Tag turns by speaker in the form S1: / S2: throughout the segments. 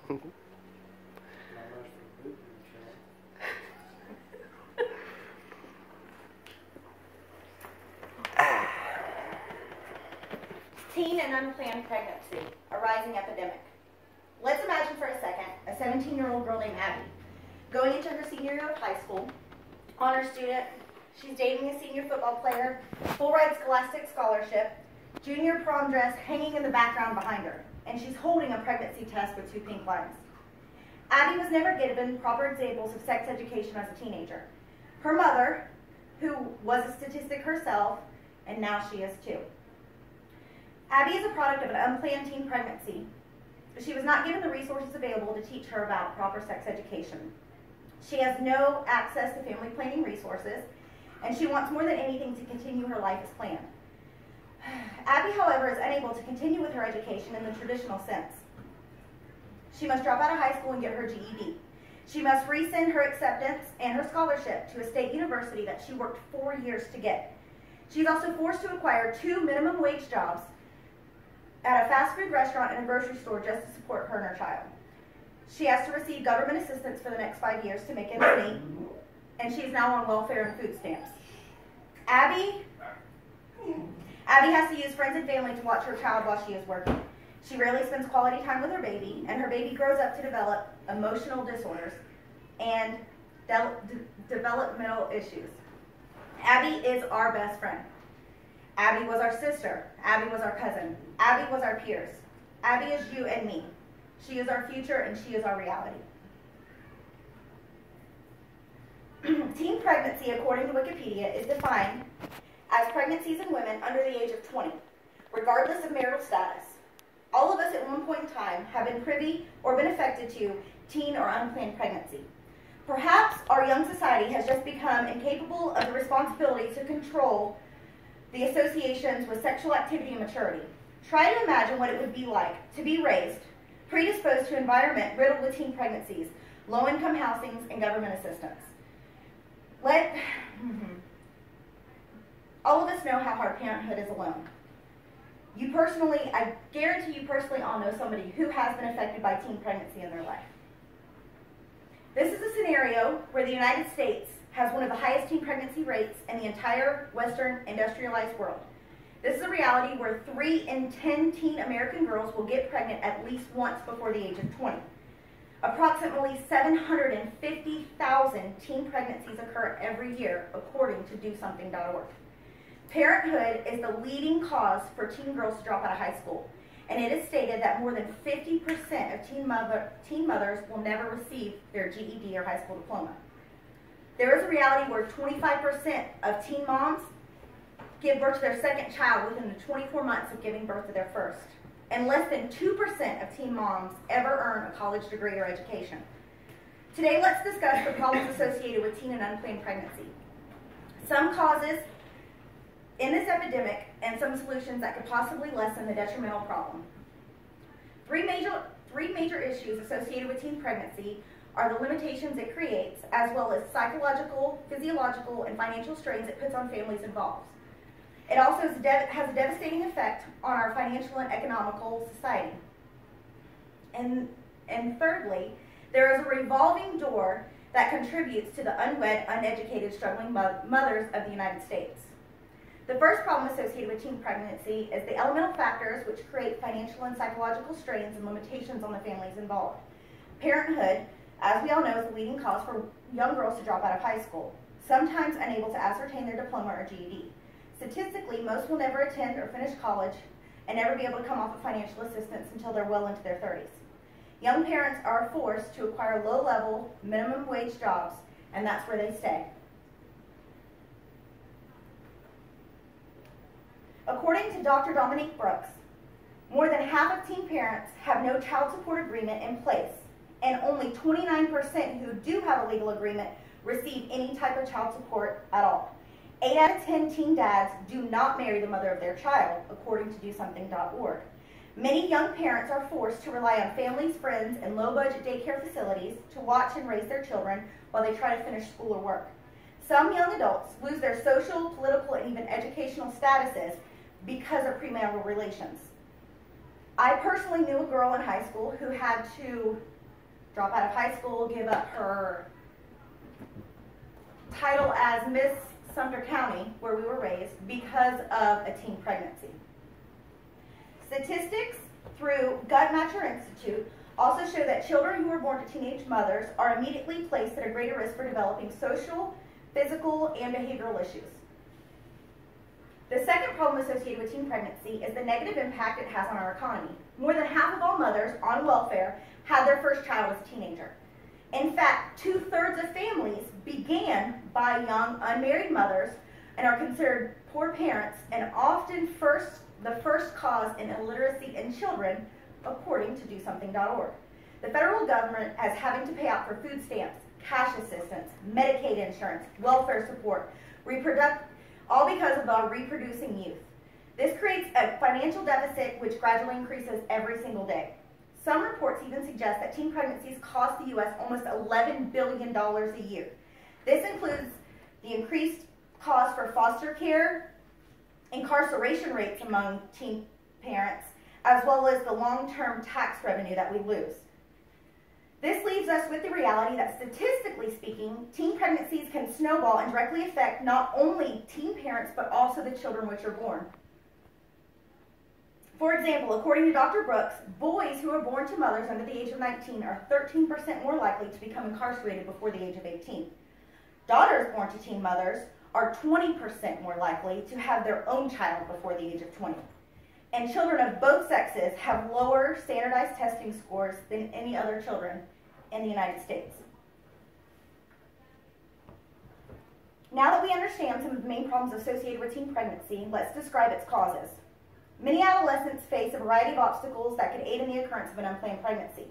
S1: Teen and unplanned pregnancy, a rising epidemic. Let's imagine for a second a 17-year-old girl named Abby going into her senior year of high school, honor student, she's dating a senior football player, full-ride scholastic scholarship, junior prom dress hanging in the background behind her, and she's holding a pregnancy test with 2 pink lines. Abby was never given proper examples of sex education as a teenager. Her mother, who was a statistic herself, and now she is too. Abby is a product of an unplanned teen pregnancy. She was not given the resources available to teach her about proper sex education. She has no access to family planning resources, and she wants more than anything to continue her life as planned. Abby, however, is unable to continue with her education in the traditional sense. She must drop out of high school and get her GED. She must rescind her acceptance and her scholarship to a state university that she worked 4 years to get. She's also forced to acquire 2 minimum wage jobs at a fast food restaurant and a grocery store just to support her and her child. She has to receive government assistance for the next 5 years to make ends meet, and she's now on welfare and food stamps. Abby has to use friends and family to watch her child while she is working. She rarely spends quality time with her baby, and her baby grows up to develop emotional disorders and developmental issues. Abby is our best friend. Abby was our sister. Abby was our cousin. Abby was our peers. Abby is you and me. She is our future, and she is our reality. Teen pregnancy, according to Wikipedia, is defined as pregnancies in women under the age of 20, regardless of marital status. All of us at one point in time have been privy or been affected to teen or unplanned pregnancy. Perhaps our young society has just become incapable of the responsibility to control the associations with sexual activity and maturity. Try to imagine what it would be like to be raised, predisposed to an environment riddled with teen pregnancies, low-income housings, and government assistance. All of us know how hard parenthood is alone. I guarantee you personally all know somebody who has been affected by teen pregnancy in their life. This is a scenario where the United States has one of the highest teen pregnancy rates in the entire Western industrialized world. This is a reality where 3 in 10 teen American girls will get pregnant at least once before the age of 20. Approximately 750,000 teen pregnancies occur every year, according to DoSomething.org. Parenthood is the leading cause for teen girls to drop out of high school, and it is stated that more than 50% of teen mothers will never receive their GED or high school diploma. There is a reality where 25% of teen moms give birth to their second child within the 24 months of giving birth to their first, and less than 2% of teen moms ever earn a college degree or education. Today, let's discuss the problems associated with teen and unplanned pregnancy, some causes in this epidemic, and some solutions that could possibly lessen the detrimental problem. Three major issues associated with teen pregnancy are the limitations it creates, as well as psychological, physiological, and financial strains it puts on families involved. It also has a devastating effect on our financial and economical society. And thirdly, there is a revolving door that contributes to the unwed, uneducated, struggling mothers of the United States. The first problem associated with teen pregnancy is the elemental factors which create financial and psychological strains and limitations on the families involved. Parenthood, as we all know, is the leading cause for young girls to drop out of high school, sometimes unable to ascertain their diploma or GED. Statistically, most will never attend or finish college and never be able to come off of financial assistance until they're well into their 30s. Young parents are forced to acquire low-level, minimum wage jobs, and that's where they stay. According to Dr. Dominique Brooks, more than half of teen parents have no child support agreement in place, and only 29% who do have a legal agreement receive any type of child support at all. 8 out of 10 teen dads do not marry the mother of their child, according to DoSomething.org. Many young parents are forced to rely on families, friends, and low-budget daycare facilities to watch and raise their children while they try to finish school or work. Some young adults lose their social, political, and even educational statuses because of premarital relations. I personally knew a girl in high school who had to drop out of high school, give up her title as Miss Sumter County, where we were raised, because of a teen pregnancy. Statistics through Guttmacher Institute also show that children who are born to teenage mothers are immediately placed at a greater risk for developing social, physical, and behavioral issues. The second problem associated with teen pregnancy is the negative impact it has on our economy. More than half of all mothers on welfare had their first child as a teenager. In fact, 2/3 of families began by young unmarried mothers and are considered poor parents, and often the first cause in illiteracy in children, according to DoSomething.org. The federal government is having to pay out for food stamps, cash assistance, Medicaid insurance, welfare support, all because of our reproducing youth. This creates a financial deficit which gradually increases every single day. Some reports even suggest that teen pregnancies cost the U.S. almost $11 billion a year. This includes the increased cost for foster care, incarceration rates among teen parents, as well as the long-term tax revenue that we lose. This leaves us with the reality that, statistically speaking, teen pregnancies can snowball and directly affect not only teen parents, but also the children which are born. For example, according to Dr. Brooks, boys who are born to mothers under the age of 19 are 13% more likely to become incarcerated before the age of 18. Daughters born to teen mothers are 20% more likely to have their own child before the age of 20. And children of both sexes have lower standardized testing scores than any other children in the United States. Now that we understand some of the main problems associated with teen pregnancy, let's describe its causes. Many adolescents face a variety of obstacles that could aid in the occurrence of an unplanned pregnancy.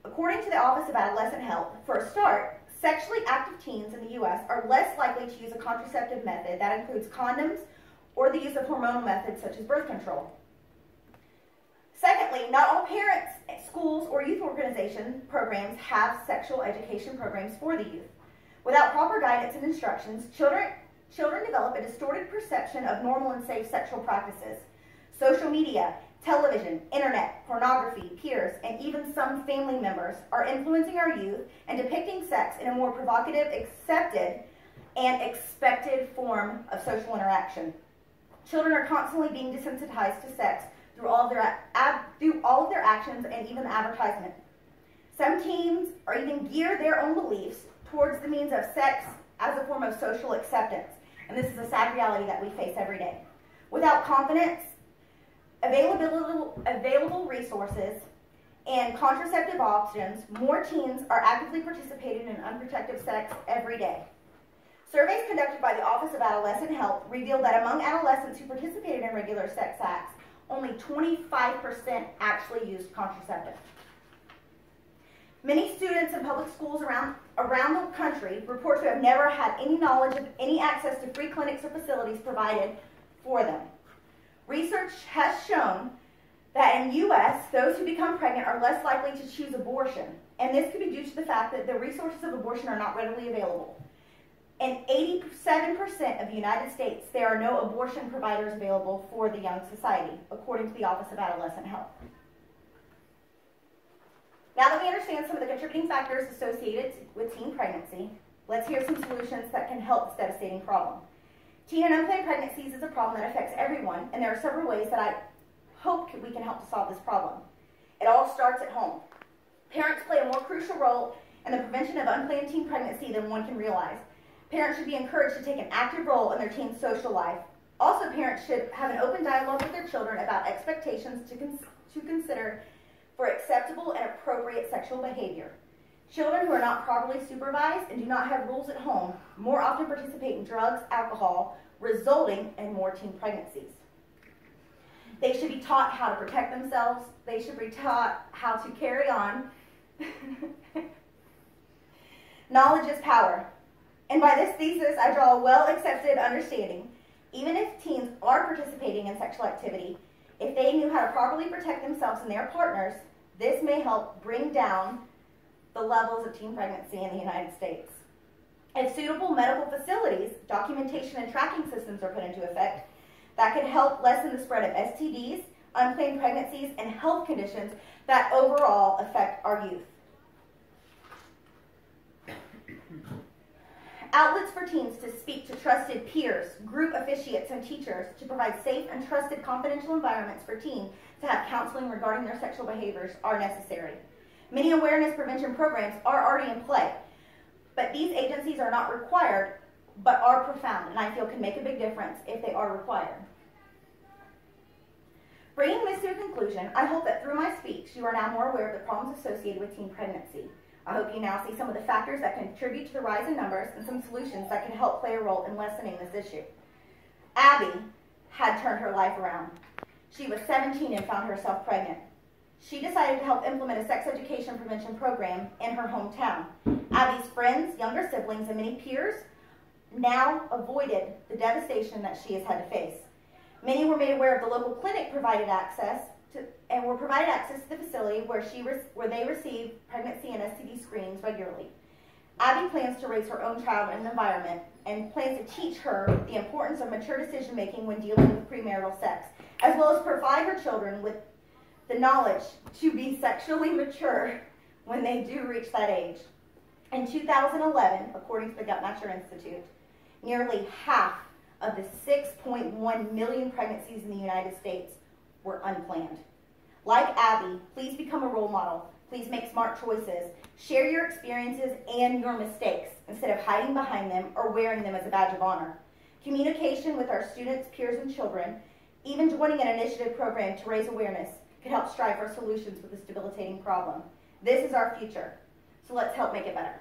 S1: According to the Office of Adolescent Health, for a start, sexually active teens in the U.S. are less likely to use a contraceptive method that includes condoms or the use of hormonal methods such as birth control. Secondly, not all parents, schools, or youth organization programs have sexual education programs for the youth. Without proper guidance and instructions, children develop a distorted perception of normal and safe sexual practices. Social media, television, internet, pornography, peers, and even some family members are influencing our youth and depicting sex in a more provocative, accepted, and expected form of social interaction. Children are constantly being desensitized to sex through all of their actions and even advertisement. Some teens are even gear their own beliefs towards the means of sex as a form of social acceptance. And this is a sad reality that we face every day. Without confidence, available resources, and contraceptive options, more teens are actively participating in unprotected sex every day. Surveys conducted by the Office of Adolescent Health revealed that among adolescents who participated in regular sex acts, only 25% actually used contraceptive. Many students in public schools around the country report to have never had any knowledge of any access to free clinics or facilities provided for them. Research has shown that in the U.S., those who become pregnant are less likely to choose abortion, and this could be due to the fact that the resources of abortion are not readily available. In 87% of the United States, there are no abortion providers available for the young society, according to the Office of Adolescent Health. Now that we understand some of the contributing factors associated with teen pregnancy, let's hear some solutions that can help this devastating problem. Teen and unplanned pregnancies is a problem that affects everyone, and there are several ways that I hope we can help to solve this problem. It all starts at home. Parents play a more crucial role in the prevention of unplanned teen pregnancy than one can realize. Parents should be encouraged to take an active role in their teen's social life. Also, parents should have an open dialogue with their children about expectations to consider for acceptable and appropriate sexual behavior. Children who are not properly supervised and do not have rules at home more often participate in drugs, alcohol, resulting in more teen pregnancies. They should be taught how to protect themselves. They should be taught how to carry on. Knowledge is power. And by this thesis, I draw a well-accepted understanding. Even if teens are participating in sexual activity, if they knew how to properly protect themselves and their partners, this may help bring down the levels of teen pregnancy in the United States. If suitable medical facilities, documentation, and tracking systems are put into effect, that could help lessen the spread of STDs, unplanned pregnancies, and health conditions that overall affect our youth. Outlets for teens to speak to trusted peers, group officiates, and teachers to provide safe and trusted confidential environments for teens to have counseling regarding their sexual behaviors are necessary. Many awareness prevention programs are already in play, but these agencies are not required, but are profound, and I feel can make a big difference if they are required. Bringing this to a conclusion, I hope that through my speech, you are now more aware of the problems associated with teen pregnancy. I hope you now see some of the factors that contribute to the rise in numbers and some solutions that can help play a role in lessening this issue. Abby had turned her life around. She was 17 and found herself pregnant. She decided to help implement a sex education prevention program in her hometown. Abby's friends, younger siblings, and many peers now avoided the devastation that she has had to face. Many were made aware of the local clinic provided access to the facility where they receive pregnancy and STD screenings regularly. Abby plans to raise her own child in an environment and plans to teach her the importance of mature decision making when dealing with premarital sex, as well as provide her children with the knowledge to be sexually mature when they do reach that age. In 2011, according to the Guttmacher Institute, nearly half of the 6.1 million pregnancies in the United States were unplanned. Like Abby, please become a role model. Please make smart choices. Share your experiences and your mistakes instead of hiding behind them or wearing them as a badge of honor. Communication with our students, peers, and children, even joining an initiative program to raise awareness, could help strive for solutions with this debilitating problem. This is our future, so let's help make it better.